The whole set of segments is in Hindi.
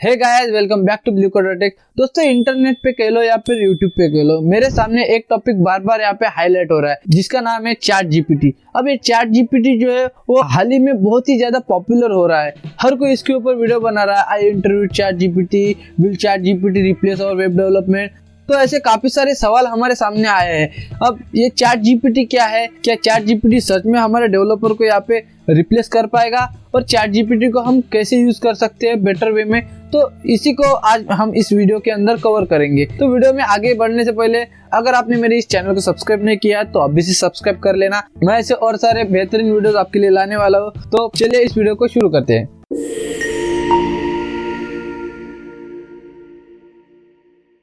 Hey guys, welcome back to blue code tech. दोस्तों, इंटरनेट पे कह लो या फिर यूट्यूब पे कह लो, मेरे सामने एक टॉपिक बार बार यहाँ पे हाईलाइट हो रहा है जिसका नाम है चैट जीपीटी। अब ये चैट जीपीटी जो है वो हाल ही में बहुत ही ज्यादा पॉपुलर हो रहा है। हर कोई इसके ऊपर वीडियो बना रहा है। I interview chat GPT, will chat GPT replace our web development. तो ऐसे काफी सारे सवाल हमारे सामने आए हैं। अब ये चैट जीपीटी क्या है? क्या चैट जीपीटी सच में हमारे डेवलपर को यहाँ पे रिप्लेस कर पाएगा? और चैट जीपीटी को हम कैसे यूज कर सकते हैं बेटर वे में? तो इसी को आज हम इस वीडियो के अंदर कवर करेंगे। तो वीडियो में आगे बढ़ने से पहले अगर आपने मेरे इस चैनल को सब्सक्राइब नहीं किया है तो अभी से सब्सक्राइब कर लेना। मैं ऐसे और सारे बेहतरीन वीडियोस आपके लिए लाने वाला हूँ। तो चलिए इस वीडियो को शुरू करते हैं।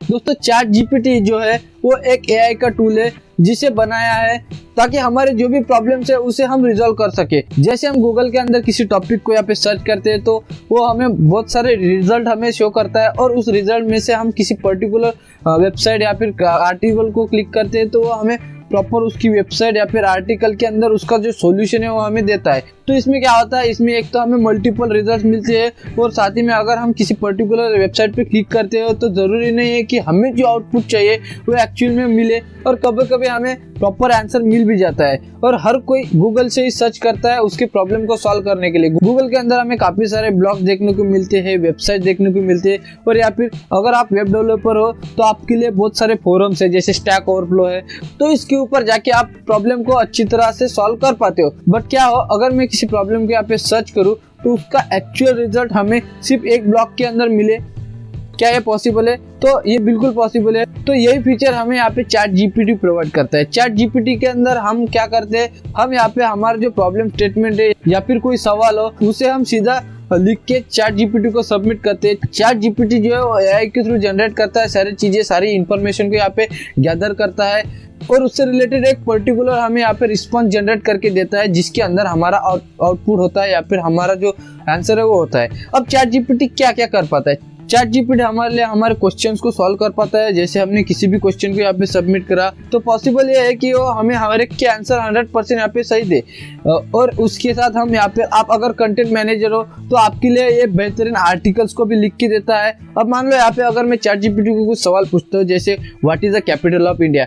दोस्तों, चैट जीपीटी जो है वो एक एआई का टूल है जिसे बनाया है ताकि हमारे जो भी प्रॉब्लम्स है उसे हम रिजॉल्व कर सके। जैसे हम गूगल के अंदर किसी टॉपिक को यहाँ पे सर्च करते हैं तो वो हमें बहुत सारे रिजल्ट हमें शो करता है, और उस रिजल्ट में से हम किसी पर्टिकुलर वेबसाइट या फिर आर्टिकल को क्लिक करते हैं तो वो हमें प्रॉपर उसकी वेबसाइट या फिर आर्टिकल के अंदर उसका जो सॉल्यूशन है वो हमें देता है। तो इसमें क्या होता है, इसमें एक तो हमें मल्टीपल रिजल्ट्स मिलते हैं, और साथ ही में अगर हम किसी पर्टिकुलर वेबसाइट पे क्लिक करते हो तो ज़रूरी नहीं है कि हमें जो आउटपुट चाहिए वो एक्चुअल में मिले, और कभी कभी हमें प्रॉपर आंसर मिल भी जाता है। और हर कोई गूगल से ही सर्च करता है उसके प्रॉब्लम को सॉल्व करने के लिए। गूगल के अंदर हमें काफ़ी सारे ब्लॉग्स देखने को मिलते हैं, वेबसाइट देखने को मिलते हैं, और या फिर अगर आप वेब डेवलपर हो तो आपके लिए बहुत सारे फोरम्स है जैसे स्टैक ओवरफ्लो है। तो इसके ऊपर जाके आप प्रॉब्लम को अच्छी तरह से सॉल्व कर पाते हो। बट क्या हो, अगर मैं किसी प्रॉब्लम के यहाँ पे सर्च करूँ तो उसका एक्चुअल रिजल्ट हमें सिर्फ एक ब्लॉक के अंदर मिले, क्या ये पॉसिबल है? तो ये बिल्कुल पॉसिबल है। तो यही फीचर हमें यहाँ पे चैट जीपीटी प्रोवाइड करता है। चैट जीपीटी के अंदर हम क्या करते हैं, हम यहाँ पे हमारा जो प्रॉब्लम स्टेटमेंट है या फिर कोई सवाल हो उसे हम सीधा लिख के चैट जीपीटी को सबमिट करते हैं। चैट जीपीटी जो है वो एआई के थ्रू जनरेट करता है सारी चीजें, सारी इंफॉर्मेशन को यहाँ पे गैदर करता है, और उससे रिलेटेड एक पर्टिकुलर हमें यहाँ पे रिस्पॉन्स जनरेट करके देता है जिसके अंदर हमारा आउटपुट होता है या फिर हमारा जो आंसर है वो होता है। अब चैट जीपीटी क्या क्या कर पाता है? चैट जीपीटी हमारे लिए हमारे क्वेश्चंस को सॉल्व कर पाता है। जैसे हमने किसी भी क्वेश्चन को यहाँ पे सबमिट करा तो पॉसिबल ये है कि वो हमें हर एक के आंसर 100% यहाँ पे सही दे, और उसके साथ हम यहाँ पे, आप अगर कंटेंट मैनेजर हो तो आपके लिए ये बेहतरीन आर्टिकल्स को भी लिख के देता है। अब मान लो यहाँ पे अगर मैं चैट जीपीटी को कुछ सवाल पूछता हूँ जैसे what is the capital of India,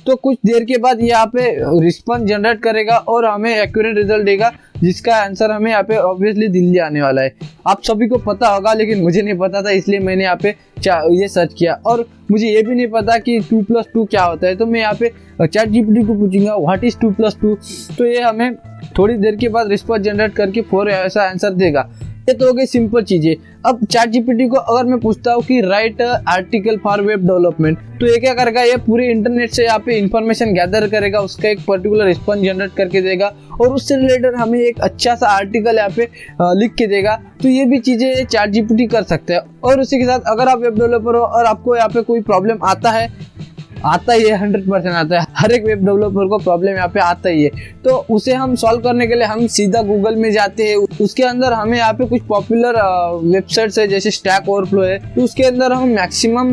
तो कुछ देर के बाद ये यहाँ पे रिस्पॉन्स जनरेट करेगा और हमें एक्यूरेट रिजल्ट देगा जिसका आंसर हमें यहाँ पे ऑब्वियसली दिल्ली आने वाला है। आप सभी को पता होगा, लेकिन मुझे नहीं पता था, इसलिए मैंने यहाँ पे ये सर्च किया। और मुझे ये भी नहीं पता कि 2+2 क्या होता है, तो मैं यहाँ पे चैट जीपीटी को पूछूंगा व्हाट इज 2+2, तो ये हमें थोड़ी देर के बाद रिस्पॉन्स जनरेट करके 4 ऐसा आंसर देगा। ये तो हो गई सिंपल चीजें। अब चैट जीपीटी को अगर मैं पूछता हूँ कि right article for web development, तो ये क्या करेगा, ये पूरे इंटरनेट से यहाँ पे इंफॉर्मेशन गैदर करेगा, उसका एक पर्टिकुलर रिस्पॉन्स जनरेट करके देगा, और उससे रिलेटेड हमें एक अच्छा सा आर्टिकल यहाँ पे लिख के देगा। तो ये भी चीजें चैट जीपीटी कर सकते हैं। और उसी के साथ अगर आप वेब डेवलपर हो और आपको यहाँ पे कोई प्रॉब्लम आता ही है 100% आता है, हर एक वेब डेवलपर को प्रॉब्लम यहाँ पे आता ही है, तो उसे हम सॉल्व करने के लिए हम सीधा गूगल में जाते हैं। उसके अंदर हमें यहाँ पे कुछ पॉपुलर वेबसाइट्स है जैसे स्टैक ओवरफ्लो है, तो उसके अंदर हम मैक्सिमम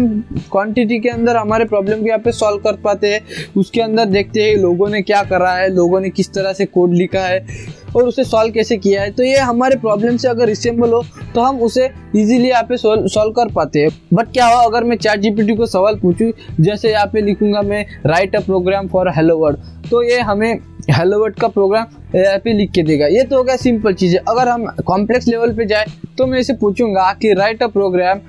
क्वांटिटी के अंदर हमारे प्रॉब्लम को यहाँ पे सॉल्व कर पाते हैं। उसके अंदर देखते हैं लोगों ने क्या करा है, लोगों ने किस तरह से कोड लिखा है और उसे सॉल्व कैसे किया है। तो ये हमारे प्रॉब्लम से अगर रिसेंबल हो तो हम उसे इजीली यहाँ पे सॉल्व कर पाते हैं। बट क्या हो, अगर मैं चैट जीपीटी को सवाल पूछूं, जैसे यहाँ पे लिखूंगा मैं write a program for hello world, तो ये हमें हेलो वर्ल्ड का प्रोग्राम यहाँ पे लिख के देगा। ये तो हो गया सिंपल चीज़ है। अगर हम कॉम्प्लेक्स लेवल पे जाए तो मैं इसे पूछूंगा कि write a program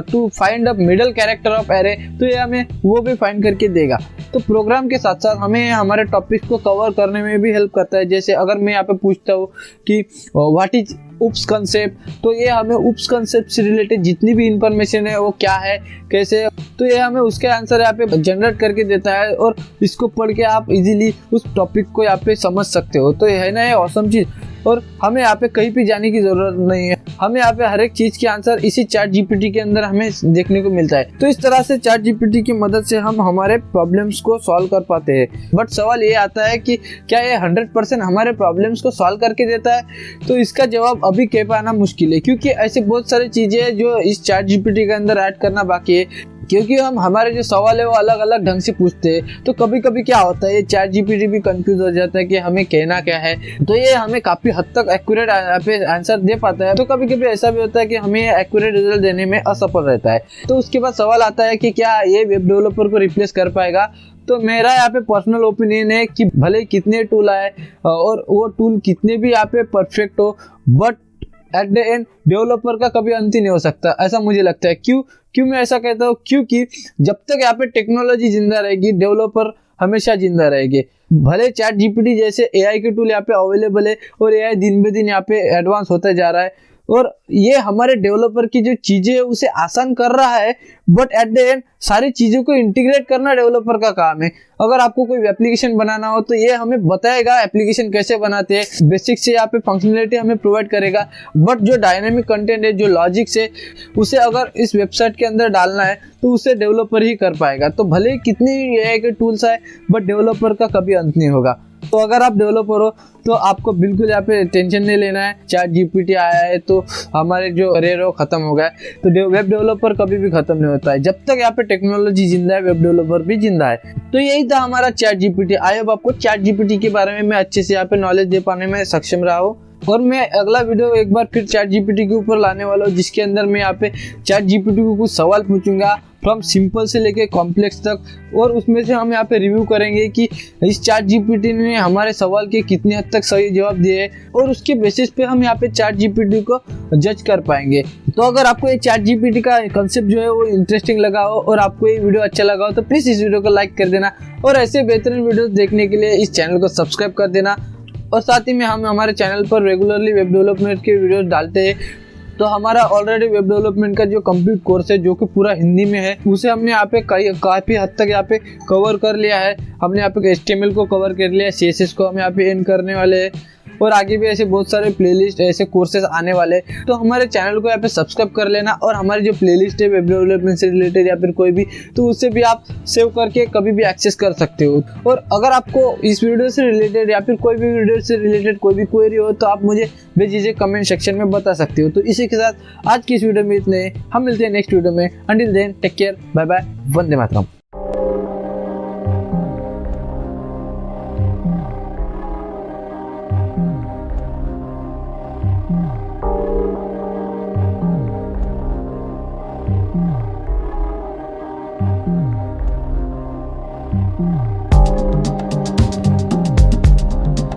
to find a middle character of array, तो ये हमें वो भी फाइंड करके देगा। तो प्रोग्राम के साथ साथ हमें हमारे टॉपिक को कवर करने में भी हेल्प करता है। जैसे अगर मैं यहाँ पे पूछता हूँ कि व्हाट इज उप्स कंसेप्ट, तो ये हमें उप्स कंसेप्ट से रिलेटेड जितनी भी इंफॉर्मेशन है वो क्या है, कैसे, तो ये हमें उसके आंसर यहाँ पे जनरेट करके देता है, और इसको पढ़ के आप इजीली उस टॉपिक को यहाँ पे समझ सकते हो। तो ये है ना, ये ऑसम चीज़। और हमें यहाँ पे कहीं भी जाने की जरूरत नहीं है, हमें यहाँ पे हर एक चीज के आंसर इसी चैट जीपीटी के अंदर हमें देखने को मिलता है। तो इस तरह से चैट जीपीटी की मदद से हम हमारे प्रॉब्लम्स को सॉल्व कर पाते हैं। बट सवाल ये आता है कि क्या ये 100% हमारे प्रॉब्लम्स को सॉल्व करके देता है? तो इसका जवाब अभी कह पाना मुश्किल है, क्योंकि ऐसे बहुत सारी चीजें हैं जो इस चैट जीपीटी के अंदर ऐड करना बाकी है। क्योंकि हम हमारे जो सवाल है वो अलग अलग ढंग से पूछते हैं। तो कभी कभी क्या होता है, चैट जीपीटी भी कंफ्यूज हो जाता है कि हमें कहना क्या है। तो ये हमें काफी हद तक एक्यूरेट आंसर दे पाता है। तो कभी कभी ऐसा भी होता है कि हमें एक्यूरेट रिजल्ट देने में असफल रहता है। तो उसके बाद सवाल आता है कि क्या ये वेब डेवलपर को रिप्लेस कर पाएगा। तो मेरा यहाँ पे पर्सनल ओपिनियन है कि भले कितने टूल आए और वो टूल कितने भी यहाँ पे परफेक्ट हो, but at the end developer का कभी अंत ही नहीं हो सकता, ऐसा मुझे लगता है। क्यों मैं ऐसा कहता हूँ, क्योंकि जब तक यहाँ पे टेक्नोलॉजी जिंदा रहेगी, डेवलपर हमेशा जिंदा रहेंगे। भले चैट जीपीटी जैसे एआई के टूल यहाँ पे अवेलेबल है और एआई दिन ब दिन यहाँ पे एडवांस होता जा रहा है और ये हमारे डेवलपर की जो चीजें है उसे आसान कर रहा है, बट एट द एंड सारी चीजों को इंटीग्रेट करना डेवलपर का काम है। अगर आपको कोई एप्लीकेशन बनाना हो तो ये हमें बताएगा एप्लीकेशन कैसे बनाते हैं, बेसिक से यहाँ पे फंक्शनलिटी हमें प्रोवाइड करेगा, बट जो डायनेमिक कंटेंट है, जो लॉजिक्स है, उसे अगर इस वेबसाइट के अंदर डालना है तो उसे डेवलपर ही कर पाएगा। तो भले कितनी एआई के टूल्स आए, बट डेवलपर का कभी अंत नहीं होगा। तो अगर आप डेवलपर हो तो आपको बिल्कुल यहाँ पे टेंशन नहीं लेना है। चैट जीपीटी आया है तो हमारे जो करियर हो खत्म हो गया। तो वेब डेवलपर कभी भी खत्म नहीं होता है। जब तक यहाँ पे टेक्नोलॉजी जिंदा है, वेब डेवलपर भी जिंदा है। तो यही था हमारा चैट जीपीटी। आई होप आपको चैट जीपीटी के बारे में मैं अच्छे से यहाँ पे नॉलेज दे पाने में सक्षम रहा हूँ। और मैं अगला वीडियो एक बार फिर चैट जीपीटी के ऊपर लाने वाला हूँ, जिसके अंदर मैं यहाँ पे चैट जीपीटी को कुछ सवाल पूछूंगा, फ्रॉम सिंपल से लेके कॉम्प्लेक्स तक, और उसमें से हम यहाँ पे रिव्यू करेंगे कि इस चैट जीपीटी ने हमारे सवाल के कितने हद तक सही जवाब दिए, और उसके बेसिस पे हम यहाँ पे चैट जीपीटी को जज कर पाएंगे। तो अगर आपको ये चैट जीपीटी का कंसेप्ट जो है वो इंटरेस्टिंग लगा हो और आपको ये वीडियो अच्छा लगा हो तो प्लीज़ इस वीडियो को लाइक कर देना, और ऐसे बेहतरीन वीडियो देखने के लिए इस चैनल को सब्सक्राइब कर देना। और साथ ही में हम हमारे चैनल पर रेगुलरली वेब डेवलपमेंट के वीडियोस डालते हैं। तो हमारा ऑलरेडी वेब डेवलपमेंट का जो कंप्लीट कोर्स है, जो कि पूरा हिंदी में है, उसे हमने यहाँ पे काफ़ी हद तक यहाँ पे कवर कर लिया है। हमने यहाँ पे HTML को कवर कर लिया है, CSS को हम यहाँ पे एंड करने वाले हैं, और आगे भी ऐसे बहुत सारे प्लेलिस्ट, ऐसे कोर्सेज आने वाले। तो हमारे चैनल को यहाँ पे सब्सक्राइब कर लेना, और हमारी जो प्लेलिस्ट है वेब डेवलपमेंट से रिलेटेड या फिर कोई भी, तो उससे भी आप सेव करके कभी भी एक्सेस कर सकते हो। और अगर आपको इस वीडियो से रिलेटेड या फिर कोई भी वीडियो से रिलेटेड कोई भी क्वेरी हो तो आप मुझे बेझिझक कमेंट सेक्शन में बता सकते हो। तो इसी के साथ आज की इस वीडियो में इतने, हम मिलते हैं नेक्स्ट वीडियो में। Until then take care, bye bye, वंदे मातरम।